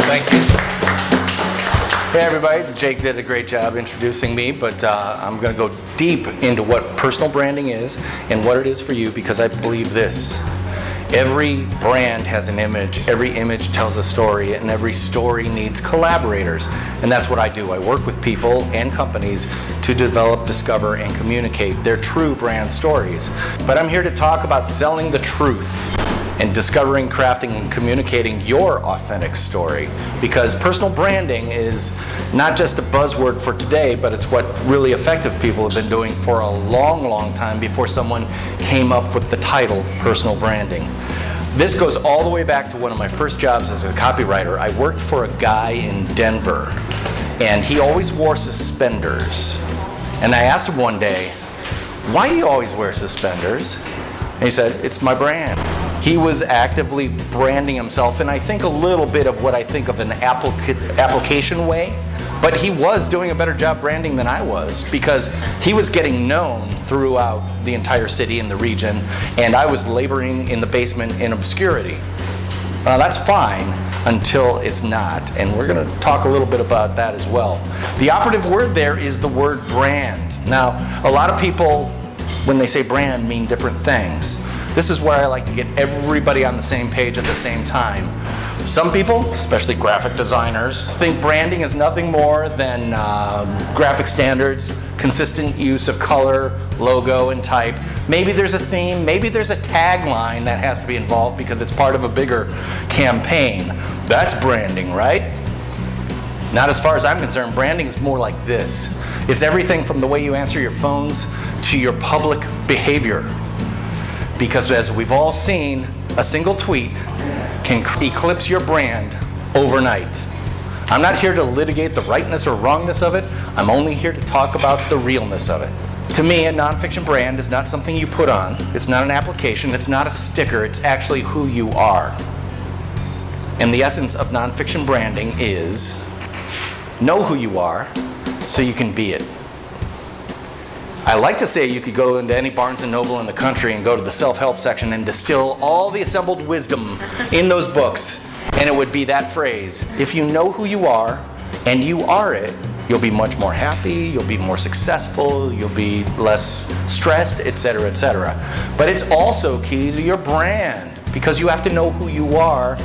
Thank you. Hey everybody, Jake did a great job introducing me, but I'm going to go deep into what personal branding is and what it is for you, because I believe this. Every brand has an image, every image tells a story, and every story needs collaborators. And that's what I do. I work with people and companies to develop, discover, and communicate their true brand stories. But I'm here to talk about selling the truth and discovering, crafting, and communicating your authentic story. Because personal branding is not just a buzzword for today, but it's what really effective people have been doing for a long, long time before someone came up with the title personal branding. This goes all the way back to one of my first jobs as a copywriter. I worked for a guy in Denver, and he always wore suspenders. And I asked him one day, "Why do you always wear suspenders?" And he said, "It's my brand." He was actively branding himself, and I think a little bit of what I think of an application way, but he was doing a better job branding than I was, because he was getting known throughout the entire city and the region, and I was laboring in the basement in obscurity. That's fine until it's not, and we're going to talk a little bit about that as well. The operative word there is the word brand. Now, a lot of people, when they say brand, mean different things. This is where I like to get everybody on the same page at the same time. Some people, especially graphic designers, think branding is nothing more than graphic standards, consistent use of color, logo, and type. Maybe there's a theme, maybe there's a tagline that has to be involved because it's part of a bigger campaign. That's branding, right? Not as far as I'm concerned. Branding is more like this. It's everything from the way you answer your phones to your public behavior. Because as we've all seen, a single tweet can eclipse your brand overnight. I'm not here to litigate the rightness or wrongness of it. I'm only here to talk about the realness of it. To me, a nonfiction brand is not something you put on. It's not an application. It's not a sticker. It's actually who you are. And the essence of nonfiction branding is know who you are so you can be it. I like to say you could go into any Barnes & Noble in the country and go to the self-help section and distill all the assembled wisdom in those books, and it would be that phrase. If you know who you are and you are it, you'll be much more happy, you'll be more successful, you'll be less stressed, etc., etc. But it's also key to your brand, because you have to know who you are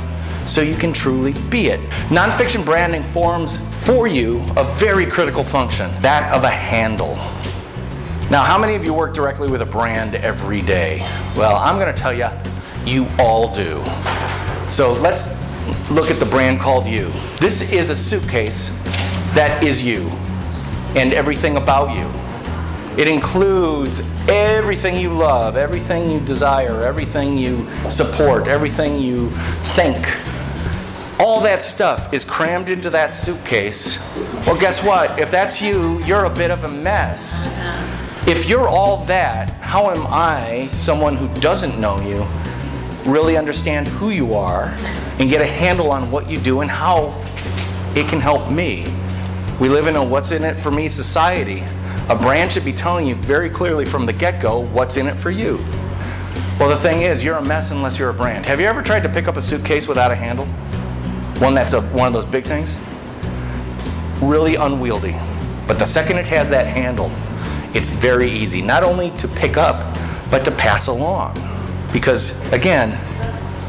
so you can truly be it. Nonfiction branding forms for you a very critical function, that of a handle. Now, how many of you work directly with a brand every day? Well, I'm going to tell you, you all do. So let's look at the brand called you. This is a suitcase that is you and everything about you. It includes everything you love, everything you desire, everything you support, everything you think. All that stuff is crammed into that suitcase. Well, guess what? If that's you, you're a bit of a mess. If you're all that, how am I, someone who doesn't know you, really understand who you are and get a handle on what you do and how it can help me? We live in a what's in it for me society. A brand should be telling you very clearly from the get-go what's in it for you. Well, the thing is, you're a mess unless you're a brand. Have you ever tried to pick up a suitcase without a handle? One that's one of those big things? Really unwieldy. But the second it has that handle, it's very easy, not only to pick up, but to pass along. Because, again,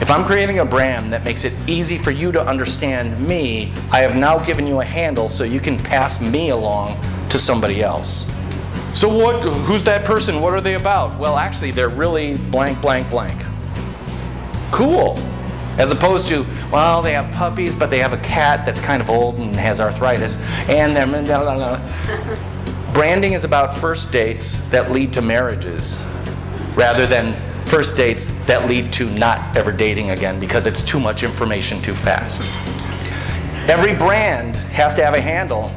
if I'm creating a brand that makes it easy for you to understand me, I have now given you a handle so you can pass me along to somebody else. So who's that person? What are they about? Well, actually, they're really blank, blank, blank. Cool. As opposed to, well, they have puppies, but they have a cat that's kind of old and has arthritis, and they're blah, blah, blah. Branding is about first dates that lead to marriages, rather than first dates that lead to not ever dating again, because it's too much information too fast. Every brand has to have a handle.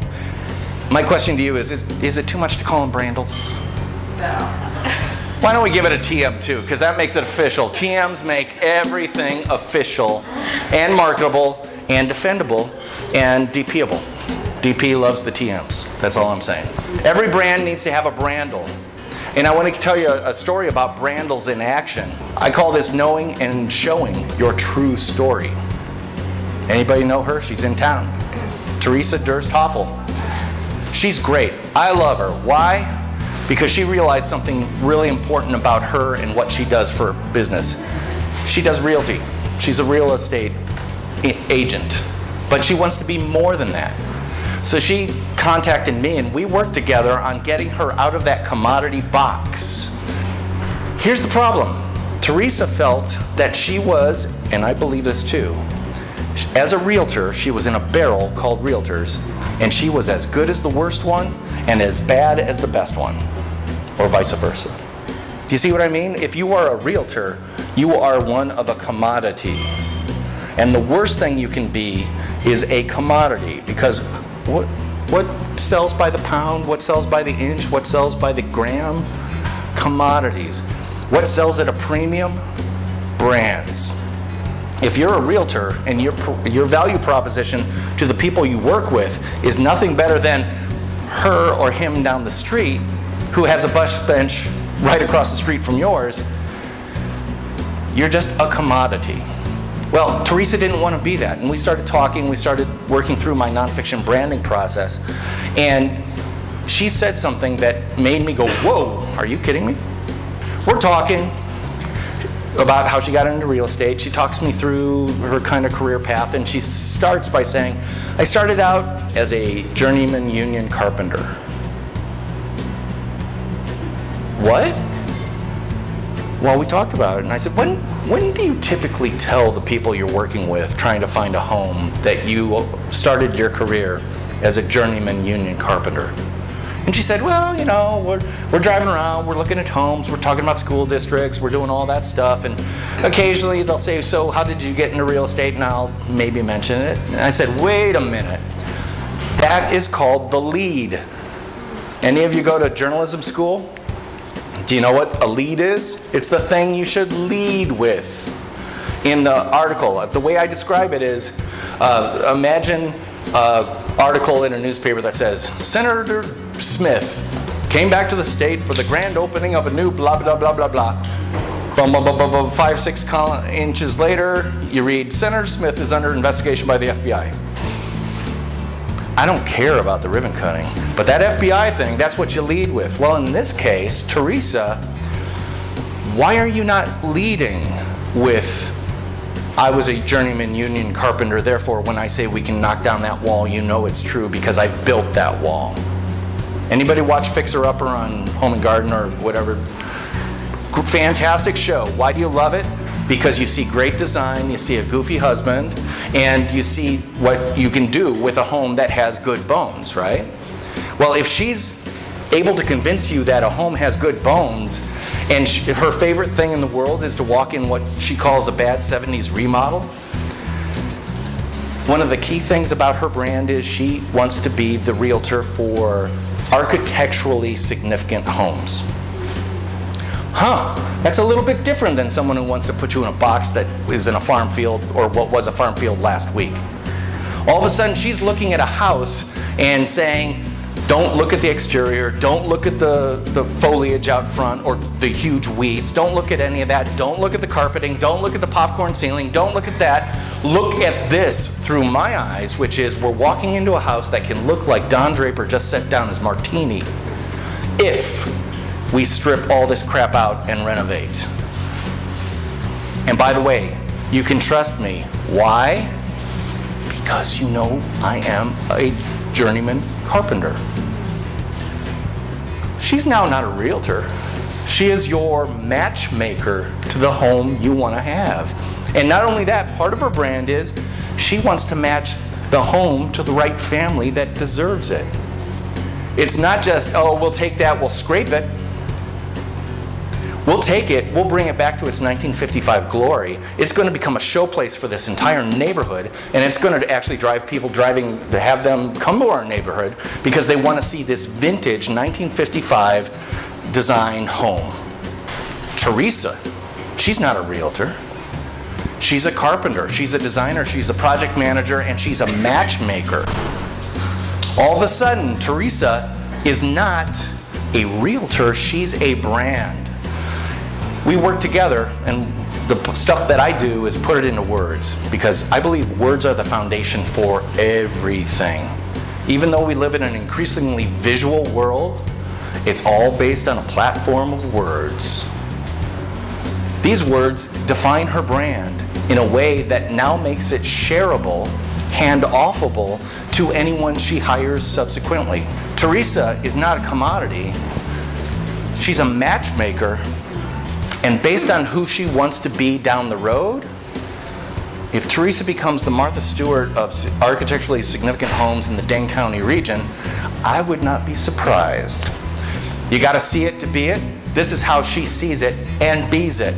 My question to you is it too much to call them brandles? No. Why don't we give it a TM too, because that makes it official. TMs make everything official and marketable and defendable and DPable. DP loves the TMs. That's all I'm saying. Every brand needs to have a brandle. And I want to tell you a story about Brandles in action. I call this knowing and showing your true story. Anybody know her? She's in town. Teresa Durst-Hoffel. She's great. I love her. Why? Because she realized something really important about her and what she does for business. She does realty. She's a real estate agent. But she wants to be more than that. So she contacted me and we worked together on getting her out of that commodity box. Here's the problem. Teresa felt that she was, and I believe this too, as a realtor, she was in a barrel called realtors, and she was as good as the worst one and as bad as the best one, or vice versa. Do you see what I mean? If you are a realtor, you are one of a commodity. And the worst thing you can be is a commodity, because what sells by the pound? What sells by the inch? What sells by the gram? Commodities. What sells at a premium? Brands. If you're a realtor and your value proposition to the people you work with is nothing better than her or him down the street who has a bus bench right across the street from yours, you're just a commodity. Well, Teresa didn't want to be that, and we started talking, we started working through my nonfiction branding process, and she said something that made me go, whoa, are you kidding me? We're talking about how she got into real estate. She talks me through her kind of career path, and she starts by saying, I started out as a journeyman union carpenter. What? Well, we talked about it, and I said, when do you typically tell the people you're working with trying to find a home that you started your career as a journeyman union carpenter? And she said, well, you know, we're driving around, we're looking at homes, we're talking about school districts, we're doing all that stuff, and occasionally they'll say, so how did you get into real estate? And I'll maybe mention it. And I said, wait a minute. That is called the lead. Any of you go to journalism school? Do you know what a lead is? It's the thing you should lead with. In the article, the way I describe it is, imagine an article in a newspaper that says, Senator Smith came back to the state for the grand opening of a new blah, blah, blah, blah, blah. 5, 6 inches later, you read, Senator Smith is under investigation by the FBI. I don't care about the ribbon cutting, but that FBI thing, that's what you lead with. Well, in this case, Teresa, why are you not leading with, I was a journeyman union carpenter, therefore when I say we can knock down that wall, you know it's true because I've built that wall. Anybody watch Fixer Upper on Home and Garden or whatever? Fantastic show. Why do you love it? Because you see great design, you see a goofy husband, and you see what you can do with a home that has good bones, right? Well, if she's able to convince you that a home has good bones, and her favorite thing in the world is to walk in what she calls a bad 70s remodel, one of the key things about her brand is she wants to be the realtor for architecturally significant homes. Huh, that's a little bit different than someone who wants to put you in a box that is in a farm field or what was a farm field last week. All of a sudden she's looking at a house and saying, don't look at the exterior, don't look at the foliage out front or the huge weeds, don't look at any of that, don't look at the carpeting, don't look at the popcorn ceiling, don't look at that. Look at this through my eyes, which is we're walking into a house that can look like Don Draper just set down his martini if we strip all this crap out and renovate. And by the way, you can trust me. Why? Because you know I am a journeyman carpenter. She's now not a realtor. She is your matchmaker to the home you want to have. And not only that, part of her brand is she wants to match the home to the right family that deserves it. It's not just, oh, we'll take that, we'll scrape it. We'll take it, we'll bring it back to its 1955 glory. It's going to become a showplace for this entire neighborhood, and it's going to actually drive people to have them come to our neighborhood because they want to see this vintage 1955 design home. Teresa, she's not a realtor. She's a carpenter, she's a designer, she's a project manager, and she's a matchmaker. All of a sudden, Teresa is not a realtor, she's a brand. We work together, and the stuff that I do is put it into words, because I believe words are the foundation for everything. Even though we live in an increasingly visual world, it's all based on a platform of words. These words define her brand in a way that now makes it shareable, hand-offable to anyone she hires subsequently. Teresa is not a commodity. She's a matchmaker, and based on who she wants to be down the road, if Teresa becomes the Martha Stewart of architecturally significant homes in the Dane County region, I would not be surprised. You got to see it to be it. This is how she sees it and bees it.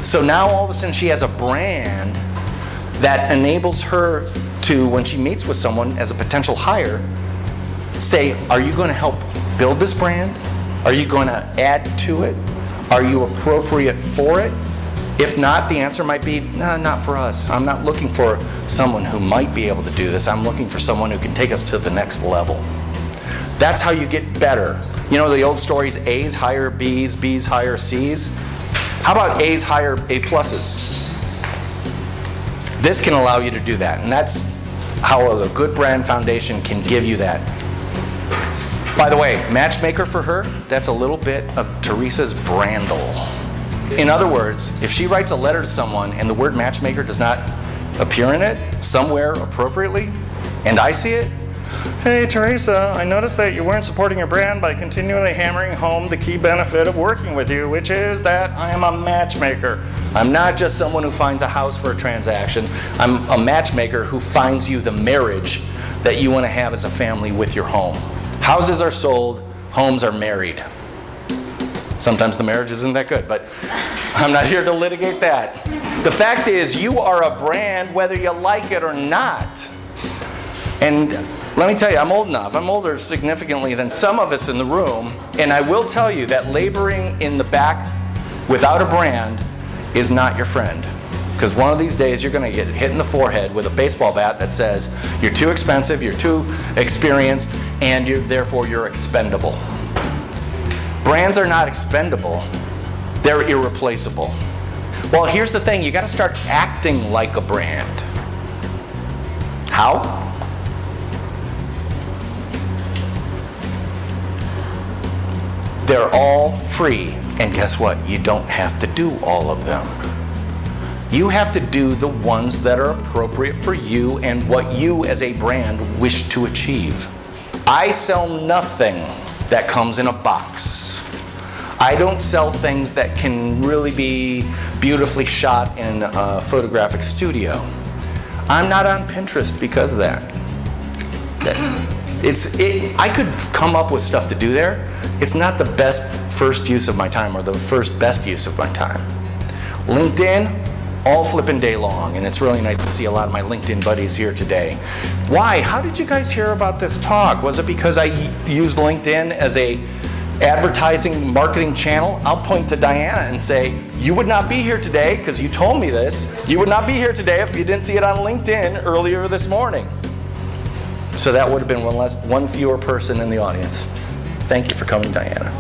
So now all of a sudden she has a brand that enables her to, when she meets with someone as a potential hire, say, are you going to help build this brand? Are you going to add to it? Are you appropriate for it? If not, the answer might be, no, not for us. I'm not looking for someone who might be able to do this. I'm looking for someone who can take us to the next level. That's how you get better. You know the old stories, A's hire B's, B's hire C's? How about A's hire A pluses? This can allow you to do that, and that's how a good brand foundation can give you that. By the way, matchmaker for her, that's a little bit of Teresa's brandle. In other words, if she writes a letter to someone and the word matchmaker does not appear in it somewhere appropriately, and I see it, hey Teresa, I noticed that you weren't supporting your brand by continually hammering home the key benefit of working with you, which is that I am a matchmaker. I'm not just someone who finds a house for a transaction. I'm a matchmaker who finds you the marriage that you want to have as a family with your home. Houses are sold, homes are married. Sometimes the marriage isn't that good, but I'm not here to litigate that. The fact is, you are a brand whether you like it or not. And let me tell you, I'm old enough. I'm older significantly than some of us in the room, and I will tell you that laboring in the back without a brand is not your friend. Because one of these days you're going to get hit in the forehead with a baseball bat that says you're too expensive, you're too experienced, and therefore you're expendable. Brands are not expendable, they're irreplaceable. Well, here's the thing, you got to start acting like a brand. How? They're all free, and guess what? You don't have to do all of them. You have to do the ones that are appropriate for you and what you as a brand wish to achieve. I sell nothing that comes in a box. I don't sell things that can really be beautifully shot in a photographic studio. I'm not on Pinterest because of that. I could come up with stuff to do there. It's not the best first use of my time or the first best use of my time. LinkedIn, all flipping day long, and it's really nice to see a lot of my LinkedIn buddies here today. Why? How did you guys hear about this talk? Was it because I used LinkedIn as a advertising marketing channel? I'll point to Diana and say, you would not be here today, because you told me this, you would not be here today if you didn't see it on LinkedIn earlier this morning. So that would have been one fewer person in the audience. Thank you for coming, Diana.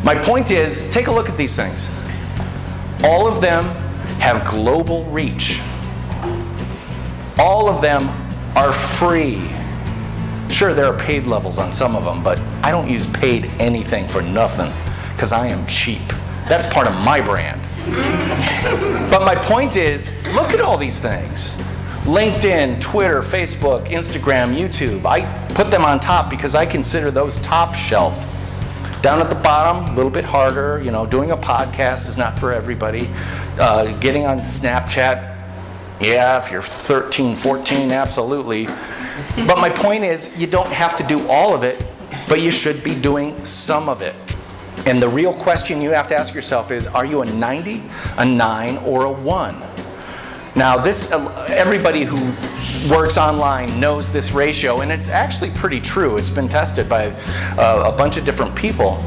My point is, take a look at these things. All of them have global reach. All of them are free. Sure, there are paid levels on some of them, but I don't use paid anything for nothing because I am cheap. That's part of my brand. But my point is, look at all these things. LinkedIn, Twitter, Facebook, Instagram, YouTube. I put them on top because I consider those top shelf. Down at the bottom, a little bit harder. You know, doing a podcast is not for everybody. Getting on Snapchat, yeah, if you're 13, 14, absolutely. But my point is, you don't have to do all of it, but you should be doing some of it. And the real question you have to ask yourself is, are you a 90, a 9, or a 1? Now, this everybody who works online knows this ratio, and it's actually pretty true. It's been tested by a bunch of different people.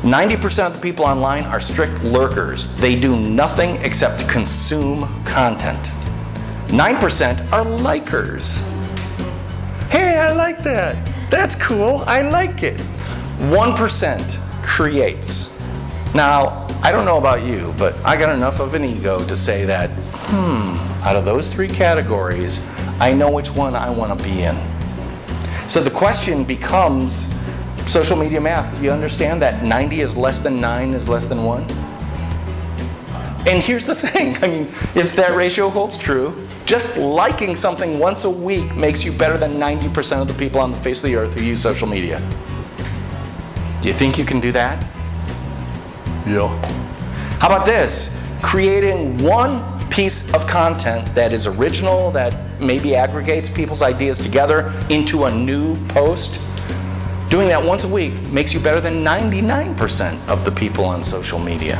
90% of the people online are strict lurkers. They do nothing except consume content. 9% are likers. Hey, I like that. That's cool. I like it. 1% creates. Now, I don't know about you, but I got enough of an ego to say that, out of those 3 categories, I know which one I want to be in. So the question becomes, social media math, do you understand that 90 is less than 9 is less than 1? And here's the thing, I mean, if that ratio holds true, just liking something once a week makes you better than 90% of the people on the face of the earth who use social media. Do you think you can do that? Yeah. How about this? Creating one piece of content that is original, that maybe aggregates people's ideas together into a new post. Doing that once a week makes you better than 99% of the people on social media.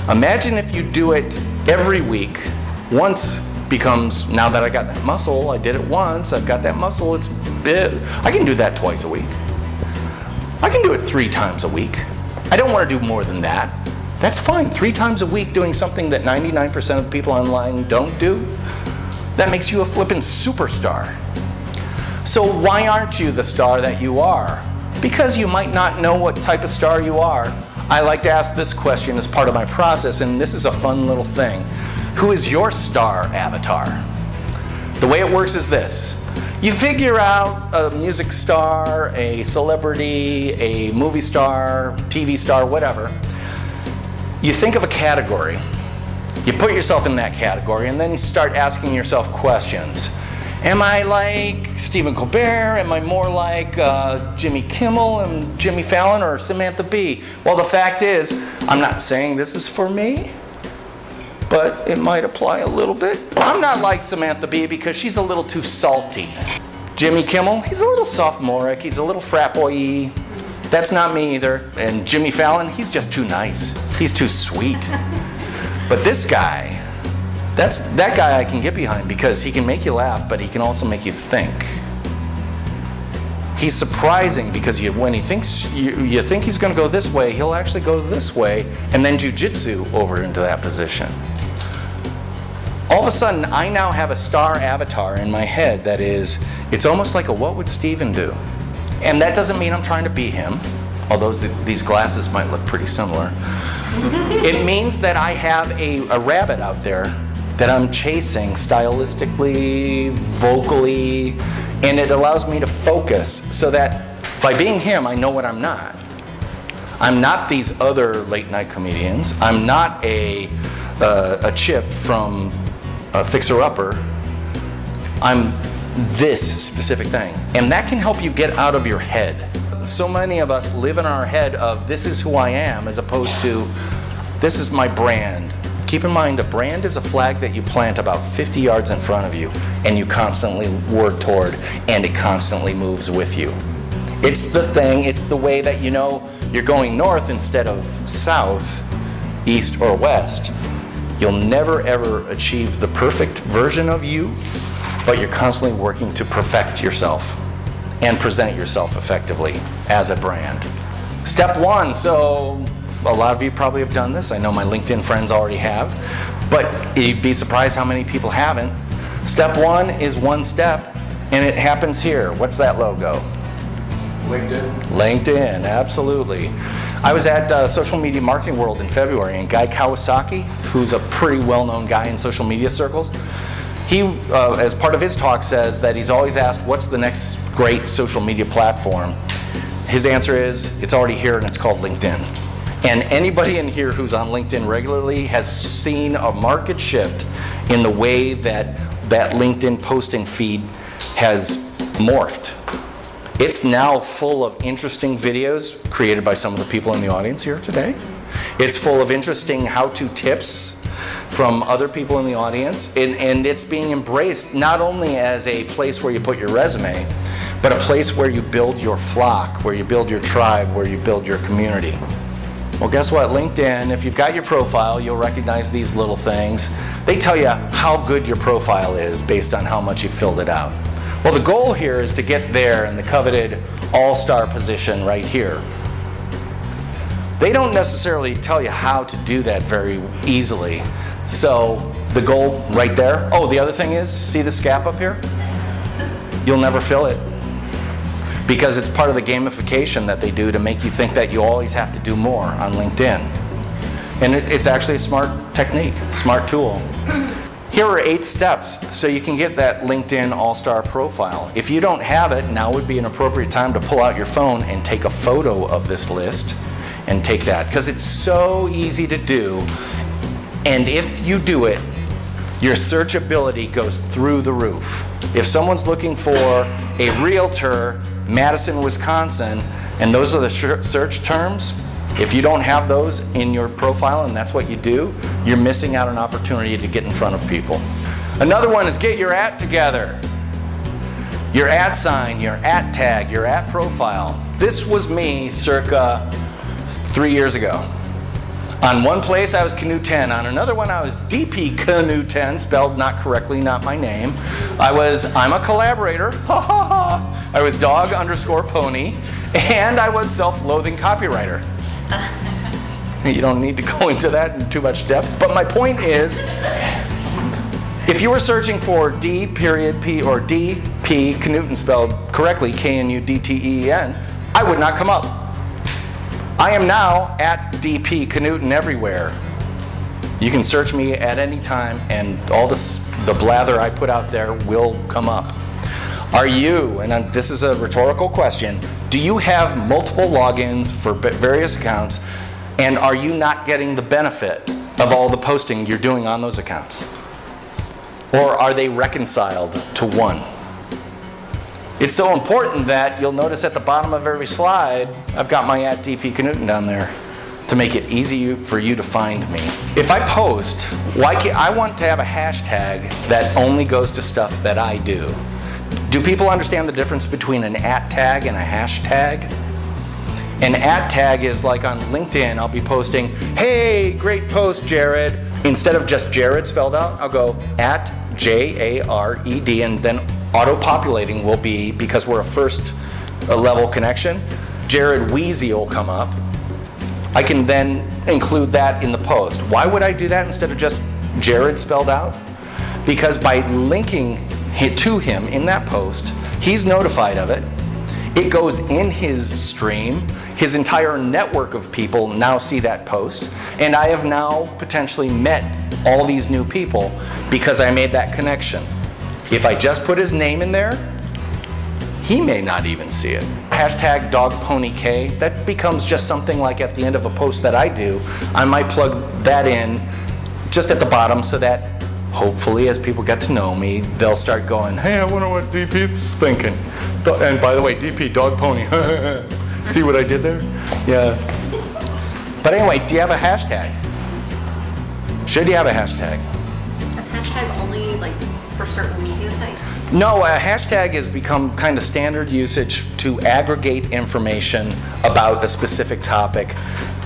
Imagine if you do it every week. Once becomes, now that I got that muscle, I did it once, I've got that muscle, it's big. I can do that twice a week. I can do it 3 times a week. I don't want to do more than that. That's fine. 3 times a week doing something that 99% of the people online don't do, that makes you a flippin' superstar. So why aren't you the star that you are? Because you might not know what type of star you are. I like to ask this question as part of my process, and this is a fun little thing. Who is your star avatar? The way it works is this. You figure out a music star, a celebrity, a movie star, TV star, whatever. You think of a category. You put yourself in that category and then start asking yourself questions. Am I like Stephen Colbert? Am I more like Jimmy Kimmel and Jimmy Fallon or Samantha Bee? Well, the fact is, I'm not saying this is for me, but it might apply a little bit. I'm not like Samantha Bee because she's a little too salty. Jimmy Kimmel, he's a little sophomoric, he's a little frat boy-y. That's not me either. And Jimmy Fallon, he's just too nice. He's too sweet. But this guy, that guy I can get behind because he can make you laugh, but he can also make you think. He's surprising because when he thinks you think he's going to go this way, he'll actually go this way and then jujitsu over into that position. All of a sudden, I now have a star avatar in my head that is, it's almost like a what would Steven do? And that doesn't mean I'm trying to be him, although these glasses might look pretty similar. It means that I have a rabbit out there that I'm chasing stylistically, vocally, and it allows me to focus so that by being him, I know what I'm not. I'm not these other late night comedians. I'm not a chip from Fixer Upper. I'm this specific thing. And that can help you get out of your head. So many of us live in our head of this is who I am as opposed to this is my brand. Keep in mind, a brand is a flag that you plant about 50 yards in front of you and you constantly work toward, and it constantly moves with you. It's the thing, it's the way that you know you're going north instead of south, east or west. You'll never ever achieve the perfect version of you, but you're constantly working to perfect yourself and present yourself effectively as a brand. Step 1, so a lot of you probably have done this. I know my LinkedIn friends already have, but you'd be surprised how many people haven't. Step 1 is one step, and it happens here. What's that logo? LinkedIn. LinkedIn, absolutely. I was at Social Media Marketing World in February, and Guy Kawasaki, who's a pretty well-known guy in social media circles, he, as part of his talk, says that he's always asked, what's the next great social media platform? His answer is, it's already here and it's called LinkedIn. And anybody in here who's on LinkedIn regularly has seen a market shift in the way that that LinkedIn posting feed has morphed. It's now full of interesting videos created by some of the people in the audience here today. It's full of interesting how-to tips from other people in the audience, and it's being embraced not only as a place where you put your resume, but a place where you build your flock, where you build your tribe, where you build your community. Well, guess what? LinkedIn, if you've got your profile, you'll recognize these little things. They tell you how good your profile is based on how much you filled it out. Well, the goal here is to get there in the coveted all-star position right here. They don't necessarily tell you how to do that very easily. So the goal right there, oh, the other thing is, see this gap up here? You'll never fill it. because it's part of the gamification that they do to make you think that you always have to do more on LinkedIn. And it's actually a smart technique, smart tool. Here are 8 steps so you can get that LinkedIn All-Star profile. If you don't have it, now would be an appropriate time to pull out your phone and take a photo of this list and take that, because it's so easy to do. And if you do it, your searchability goes through the roof. If someone's looking for a realtor, Madison, Wisconsin, and those are the search terms, if you don't have those in your profile and that's what you do, you're missing out on an opportunity to get in front of people. Another one is get your @ together. Your @ sign, your @ tag, your @ profile. This was me circa 3 years ago. On one place I was Canoe 10, on another one I was DP Canoe 10, spelled not correctly, not my name. I'm a collaborator, ha ha ha. I was dog_pony, and I was self-loathing copywriter. You don't need to go into that in too much depth, but my point is, if you were searching for D.P or DP Knuten spelled correctly, Knudten, I would not come up. I am now at DP Knuten everywhere. You can search me at any time and all the blather I put out there will come up. Are you, and this is a rhetorical question, do you have multiple logins for various accounts, and are you not getting the benefit of all the posting you're doing on those accounts? Or are they reconciled to one? It's so important that you'll notice at the bottom of every slide, I've got my @DP Knuten down there to make it easy for you to find me. If I post, I want to have a hashtag that only goes to stuff that I do. Do people understand the difference between an @ tag and a hashtag? An @ tag is like on LinkedIn, I'll be posting, hey, great post, Jared. Instead of just Jared spelled out, I'll go @JARED, and then auto-populating will be, because we're a first level connection, Jared Wheezy will come up. I can then include that in the post. Why would I do that instead of just Jared spelled out? Because by linking to him in that post, he's notified of it. It goes in his stream. His entire network of people now see that post. And I have now potentially met all these new people because I made that connection. If I just put his name in there, he may not even see it. Hashtag #DogPonyK, that becomes just something like at the end of a post that I do. I might plug that in just at the bottom so that hopefully as people get to know me, they'll start going, hey, I wonder what DP's thinking. And by the way, DP, dog pony. See what I did there? Yeah. But anyway, do you have a hashtag? Should you have a hashtag? Is hashtag only like for certain media sites? No, a hashtag has become kind of standard usage to aggregate information about a specific topic.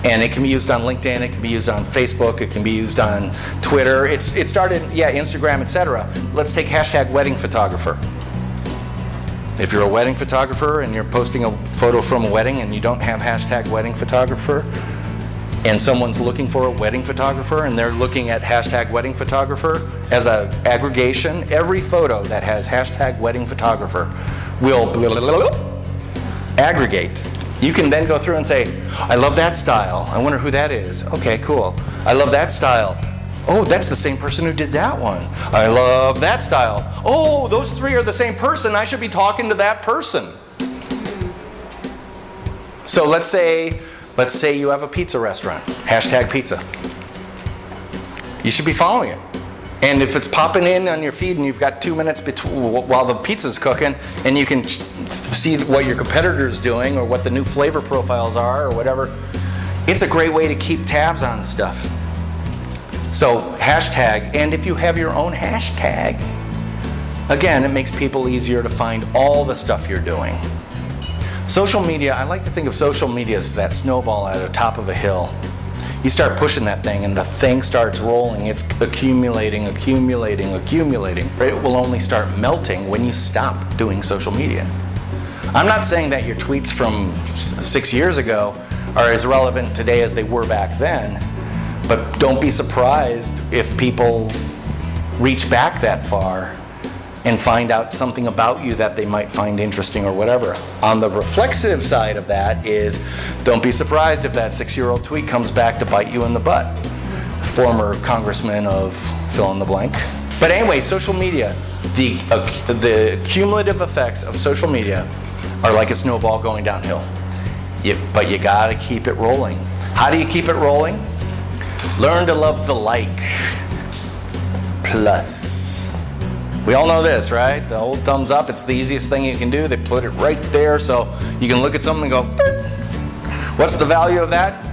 And it can be used on LinkedIn, it can be used on Facebook, it can be used on Twitter. It started, yeah, Instagram, etc. Let's take hashtag wedding photographer. If you're a wedding photographer and you're posting a photo from a wedding and you don't have hashtag wedding photographer, and someone's looking for a wedding photographer and they're looking at hashtag wedding photographer as an aggregation, every photo that has hashtag wedding photographer will aggregate. You can then go through and say, I love that style. I wonder who that is. Okay, cool. I love that style. Oh, that's the same person who did that one. I love that style. Oh, those three are the same person. I should be talking to that person. So let's say you have a pizza restaurant, hashtag pizza. You should be following it. And if it's popping in on your feed and you've got 2 minutes while the pizza's cooking and you can see what your competitor's doing or what the new flavor profiles are or whatever, it's a great way to keep tabs on stuff. So hashtag, and if you have your own hashtag, again, it makes people easier to find all the stuff you're doing. Social media, I like to think of social media as that snowball at the top of a hill. You start pushing that thing and the thing starts rolling. It's accumulating, accumulating, accumulating. It will only start melting when you stop doing social media. I'm not saying that your tweets from 6 years ago are as relevant today as they were back then, but don't be surprised if people reach back that far and find out something about you that they might find interesting or whatever. On the reflexive side of that is, don't be surprised if that 6-year-old tweet comes back to bite you in the butt. Former congressman of fill in the blank. But anyway, social media, the cumulative effects of social media are like a snowball going downhill. But you gotta keep it rolling. How do you keep it rolling? Learn to love the like plus. We all know this, right? The old thumbs up, it's the easiest thing you can do. They put it right there so you can look at something and go, "Beep." What's the value of that?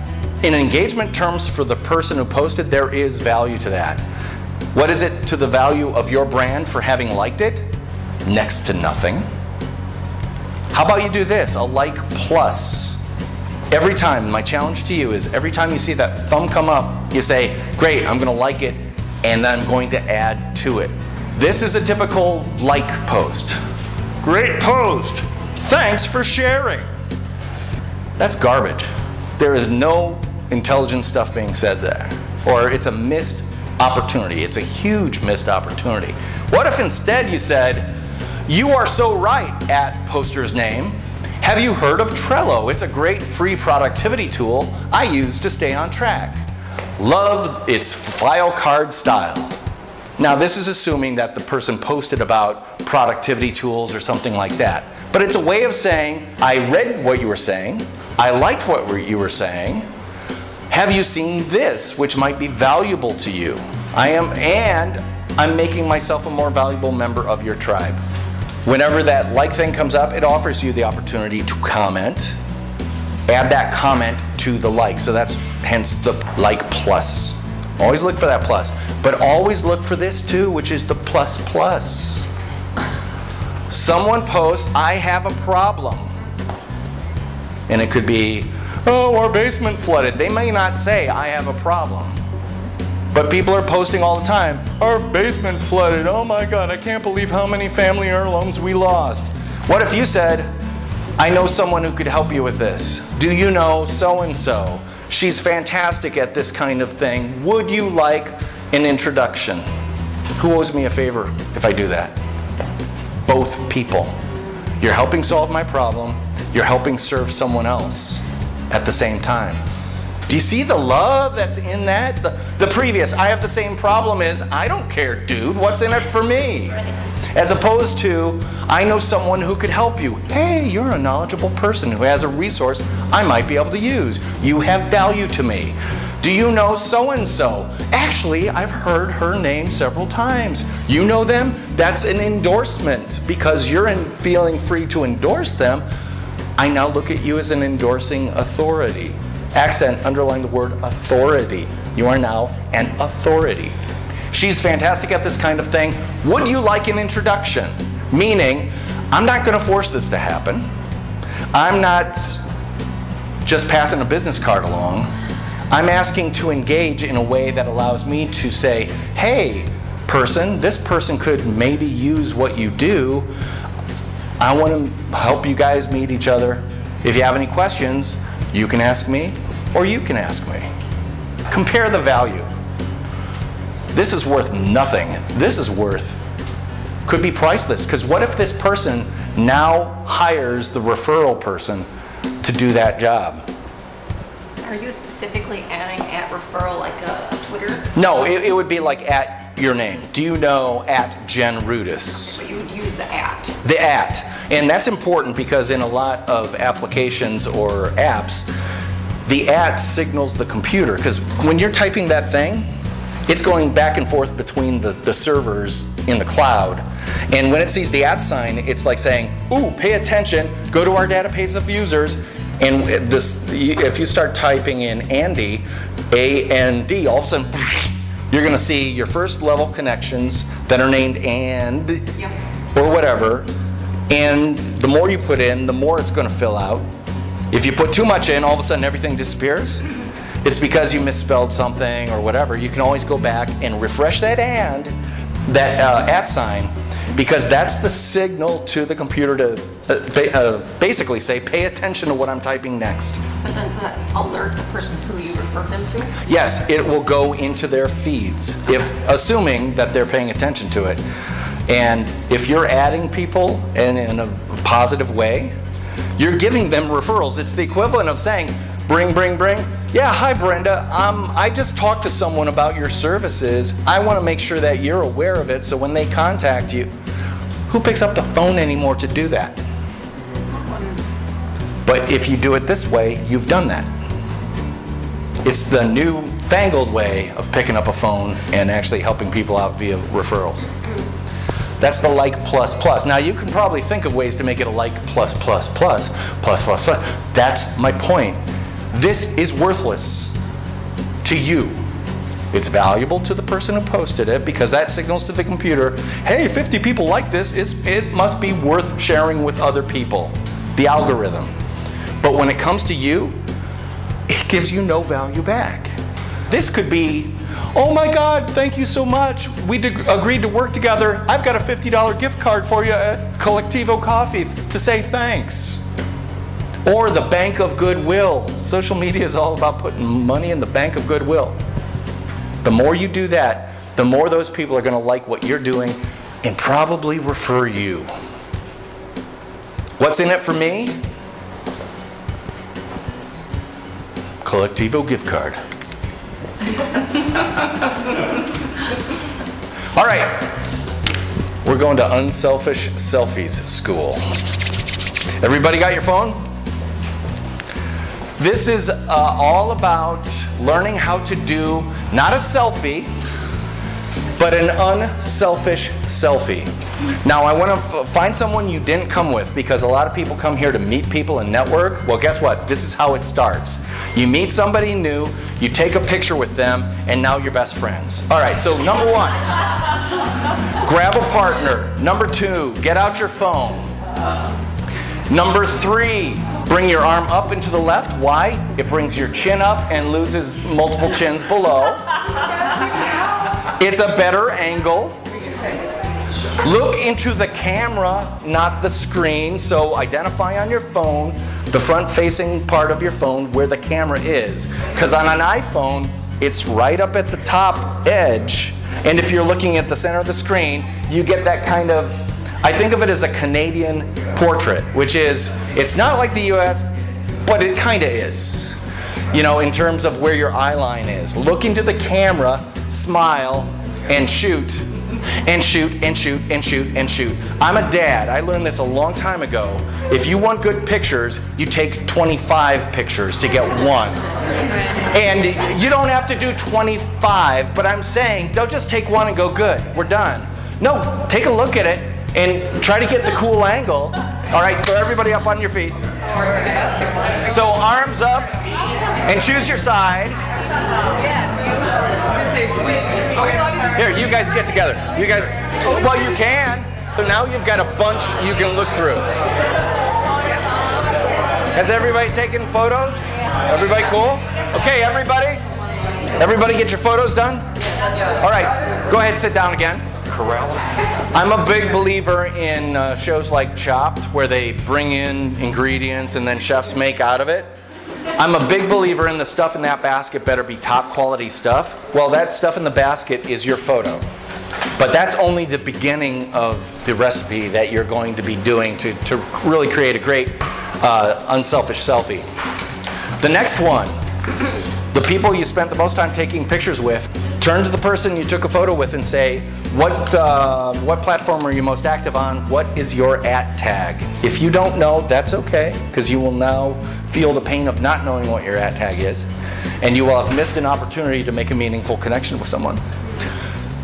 In engagement terms for the person who posted, there is value to that. What is it to the value of your brand for having liked it? Next to nothing. How about you do this, a like plus? Every time, my challenge to you is every time you see that thumb come up, you say, great, I'm going to like it, and then I'm going to add to it. This is a typical like post. Great post. Thanks for sharing. That's garbage. There is no intelligent stuff being said there. Or it's a missed opportunity. It's a huge missed opportunity. What if instead you said, you are so right at poster's name. Have you heard of Trello? It's a great free productivity tool I use to stay on track. Love its file card style. Now this is assuming that the person posted about productivity tools or something like that. But it's a way of saying, I read what you were saying, I liked what you were saying, have you seen this, which might be valuable to you? And I'm making myself a more valuable member of your tribe. Whenever that like thing comes up, it offers you the opportunity to comment, add that comment to the like. So that's hence the like plus. Always look for that plus. But always look for this too, which is the plus plus. Someone posts, I have a problem. And it could be, oh, our basement flooded. They may not say, I have a problem. But people are posting all the time, our basement flooded. Oh my God, I can't believe how many family heirlooms we lost. What if you said, I know someone who could help you with this. Do you know so-and-so? She's fantastic at this kind of thing. Would you like an introduction? Who owes me a favor if I do that? Both people. You're helping solve my problem. You're helping serve someone else at the same time. Do you see the love that's in that? The previous, I have the same problem is, I don't care, dude. What's in it for me? As opposed to, I know someone who could help you. Hey, you're a knowledgeable person who has a resource I might be able to use. You have value to me. Do you know so-and-so? Actually, I've heard her name several times. You know them? That's an endorsement. Because you're feeling free to endorse them, I now look at you as an endorsing authority. Accent, underline the word authority. You are now an authority. She's fantastic at this kind of thing. Would you like an introduction? Meaning, I'm not going to force this to happen. I'm not just passing a business card along. I'm asking to engage in a way that allows me to say, hey, person, this person could maybe use what you do. I want to help you guys meet each other. If you have any questions, you can ask me, or you can ask me. Compare the value. This is worth nothing. This is worth, could be priceless, because what if this person now hires the referral person to do that job? Are you specifically adding at referral like a Twitter? No, it would be like at your name. Do you know at Jen Rudis? But you would use the at. The at. And that's important because in a lot of applications or apps, the at signals the computer. Because when you're typing that thing, it's going back and forth between the servers in the cloud. And when it sees the at sign, it's like saying, ooh, pay attention, go to our database of users. And this, if you start typing in Andy, A-N-D, all of a sudden, you're going to see your first level connections that are named and, Yep. or whatever. And the more you put in, the more it's going to fill out. If you put too much in, all of a sudden everything disappears. It's because you misspelled something or whatever. You can always go back and refresh that and, that at sign, because that's the signal to the computer to basically say, pay attention to what I'm typing next. But then does that alert the person who you referred them to? Yes, it will go into their feeds, if assuming that they're paying attention to it. And if you're adding people in a positive way, you're giving them referrals. It's the equivalent of saying, bring. Yeah, hi Brenda, I just talked to someone about your services. I want to make sure that you're aware of it, so when they contact you, who picks up the phone anymore to do that? But if you do it this way, you've done that. It's the new-fangled way of picking up a phone and actually helping people out via referrals. That's the like plus plus. Now you can probably think of ways to make it a like plus plus plus plus plus plus. That's my point. This is worthless to you. It's valuable to the person who posted it because that signals to the computer, hey, 50 people like this, it must be worth sharing with other people. The algorithm. But when it comes to you, it gives you no value back. This could be, oh my God, thank you so much. We agreed to work together. I've got a $50 gift card for you at Collectivo Coffee to say thanks. Or the bank of goodwill. Social media is all about putting money in the bank of goodwill. The more you do that, the more those people are going to like what you're doing and probably refer you. What's in it for me? Collectivo gift card. All right, we're going to Unselfish Selfies School. Everybody got your phone? This is all about learning how to do not a selfie, but an unselfish selfie. Now I want to find someone you didn't come with, because a lot of people come here to meet people and network. Well, guess what? This is how it starts. You meet somebody new, you take a picture with them, and now you're best friends. All right, so number one, grab a partner. Number two, get out your phone. Number three, bring your arm up and to the left. Why? It brings your chin up and loses multiple chins below. It's a better angle. Look into the camera, not the screen. So identify on your phone, the front-facing part of your phone, where the camera is. Because on an iPhone, it's right up at the top edge. And if you're looking at the center of the screen, you get that kind of, I think of it as a Canadian portrait, which is, it's not like the US, but it kind of is. You know, in terms of where your eye line is. Look into the camera, smile, and shoot. And shoot, and shoot, and shoot, and shoot. I'm a dad. I learned this a long time ago. If you want good pictures, you take 25 pictures to get one. And you don't have to do 25, but I'm saying, don't just take one and go, good, we're done. No, take a look at it and try to get the cool angle. All right, so everybody up on your feet. So arms up and choose your side. Here, you guys get together. You guys, well, you can. So now you've got a bunch you can look through. Has everybody taken photos? Everybody cool? Okay, everybody get your photos done? All right, go ahead, sit down again. Corral. I'm a big believer in shows like Chopped, where they bring in ingredients and then chefs make out of it. I'm a big believer in the stuff in that basket better be top quality stuff. Well, that stuff in the basket is your photo. But that's only the beginning of the recipe that you're going to be doing to really create a great unselfish selfie. The next one, the people you spent the most time taking pictures with, turn to the person you took a photo with and say, what platform are you most active on? What is your @ tag? If you don't know, that's okay, because you will now feel the pain of not knowing what your @ tag is, and you will have missed an opportunity to make a meaningful connection with someone.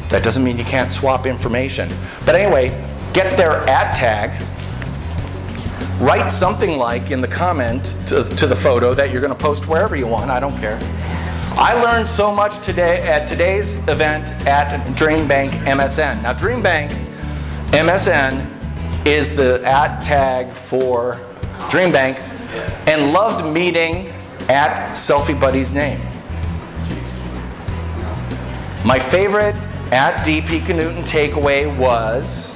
That doesn't mean you can't swap information. But anyway, get their @ tag, write something like in the comment to the photo that you're going to post wherever you want, I don't care. I learned so much today at today's event at DreamBank MSN. Now DreamBank MSN is the @ tag for DreamBank, and loved meeting @Selfie Buddy's name. My favorite @DP Knutson takeaway was,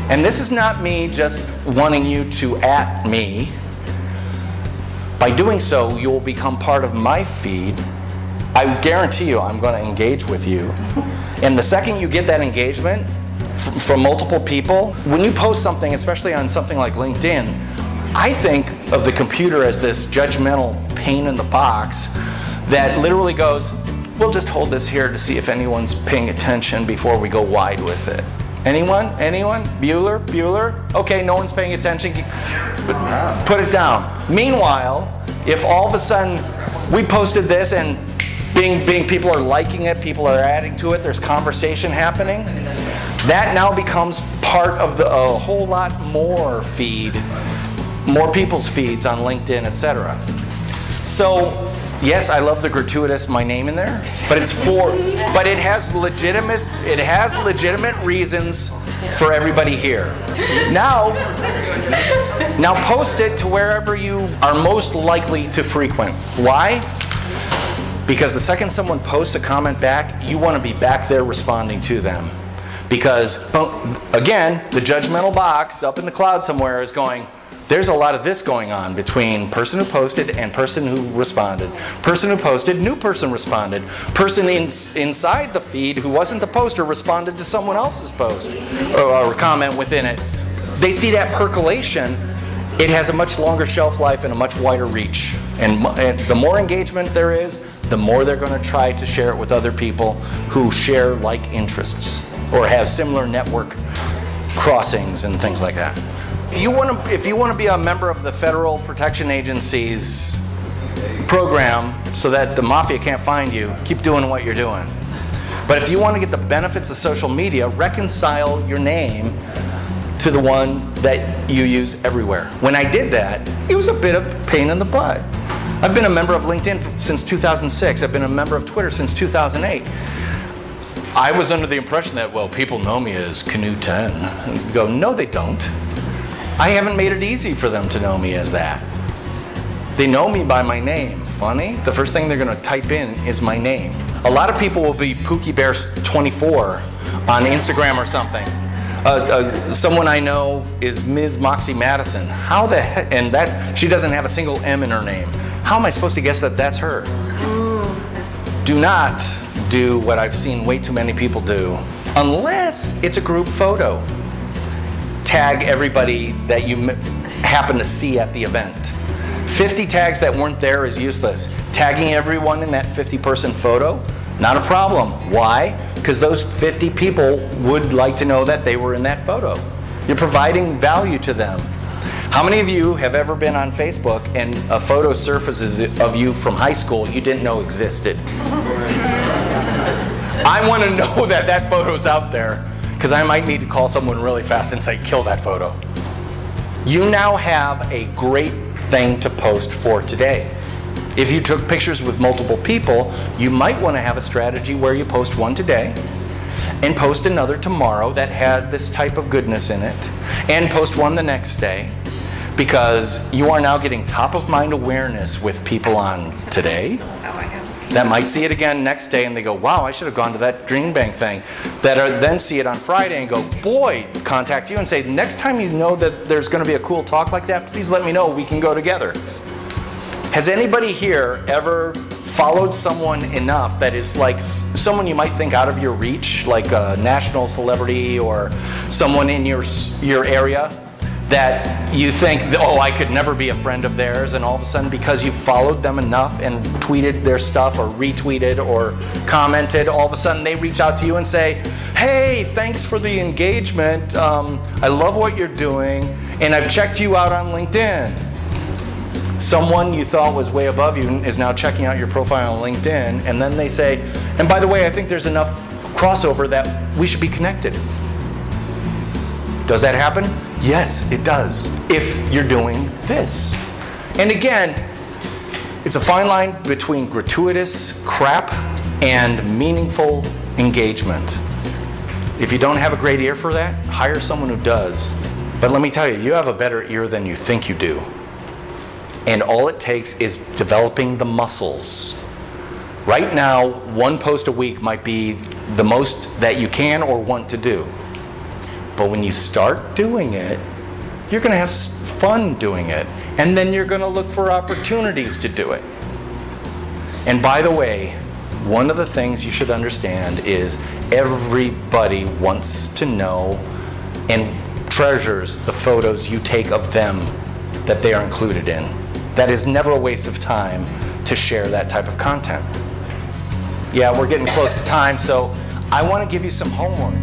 and this is not me just wanting you to @me, by doing so you will become part of my feed. I guarantee you I'm going to engage with you. And the second you get that engagement, from multiple people. When you post something, especially on something like LinkedIn, I think of the computer as this judgmental pain in the box that literally goes, we'll just hold this here to see if anyone's paying attention before we go wide with it. Anyone? Anyone? Bueller? Bueller? Okay, no one's paying attention. Put it down. Meanwhile, if all of a sudden we posted this and Bing, people are liking it, people are adding to it, there's conversation happening, that now becomes part of a whole lot more feed, more people's feeds on LinkedIn, etc. So, yes, I love the gratuitous my name in there, but it has legitimate reasons for everybody here. Now post it to wherever you are most likely to frequent. Why? Because the second someone posts a comment back, you want to be back there responding to them. Because, again, the judgmental box up in the cloud somewhere is going, there's a lot of this going on between person who posted and person who responded. Person who posted, new person responded. Person inside the feed who wasn't the poster responded to someone else's post or comment within it. They see that percolation. It has a much longer shelf life and a much wider reach. And the more engagement there is, the more they're going to try to share it with other people who share like interests or have similar network crossings and things like that. If you want to be a member of the Federal Protection Agency's program so that the mafia can't find you, keep doing what you're doing. But if you want to get the benefits of social media, reconcile your name to the one that you use everywhere. When I did that, it was a bit of a pain in the butt. I've been a member of LinkedIn since 2006. I've been a member of Twitter since 2008. I was under the impression that, well, people know me as Canoe 10. And go, no, they don't. I haven't made it easy for them to know me as that. They know me by my name. Funny, the first thing they're going to type in is my name. A lot of people will be Pookie Bears 24 on Instagram or something. Someone I know is Ms. Moxie Madison. How the heck, and that, she doesn't have a single M in her name. How am I supposed to guess that that's her? Do not do what I've seen way too many people do, unless it's a group photo. Tag everybody that you happen to see at the event. 50 tags that weren't there is useless. Tagging everyone in that 50-person photo, not a problem. Why? Because those 50 people would like to know that they were in that photo. You're providing value to them. How many of you have ever been on Facebook and a photo surfaces of you from high school you didn't know existed? I want to know that that photo's out there, because I might need to call someone really fast and say, kill that photo. You now have a great thing to post for today. If you took pictures with multiple people, you might want to have a strategy where you post one today and post another tomorrow that has this type of goodness in it, and post one the next day, because you are now getting top of mind awareness with people on today that might see it again next day and they go, wow, I should have gone to that Dream Bank thing. That are then see it on Friday and go, boy, contact you and say, next time you know that there's going to be a cool talk like that, please let me know, we can go together. Has anybody here ever followed someone enough that is like someone you might think out of your reach, like a national celebrity or someone in your area, that you think, oh, I could never be a friend of theirs, and all of a sudden because you followed them enough and tweeted their stuff or retweeted or commented, all of a sudden they reach out to you and say, hey, thanks for the engagement, I love what you're doing, and I've checked you out on LinkedIn. Someone you thought was way above you is now checking out your profile on LinkedIn, and then they say, and by the way, I think there's enough crossover that we should be connected. Does that happen? Yes, it does, if you're doing this. And again, it's a fine line between gratuitous crap and meaningful engagement. If you don't have a great ear for that, hire someone who does. But let me tell you, you have a better ear than you think you do. And all it takes is developing the muscles. Right now, one post a week might be the most that you can or want to do. But when you start doing it, you're going to have fun doing it. And then you're going to look for opportunities to do it. And by the way, one of the things you should understand is everybody wants to know and treasures the photos you take of them that they are included in. That is never a waste of time to share that type of content. Yeah, we're getting close to time, so I want to give you some homework.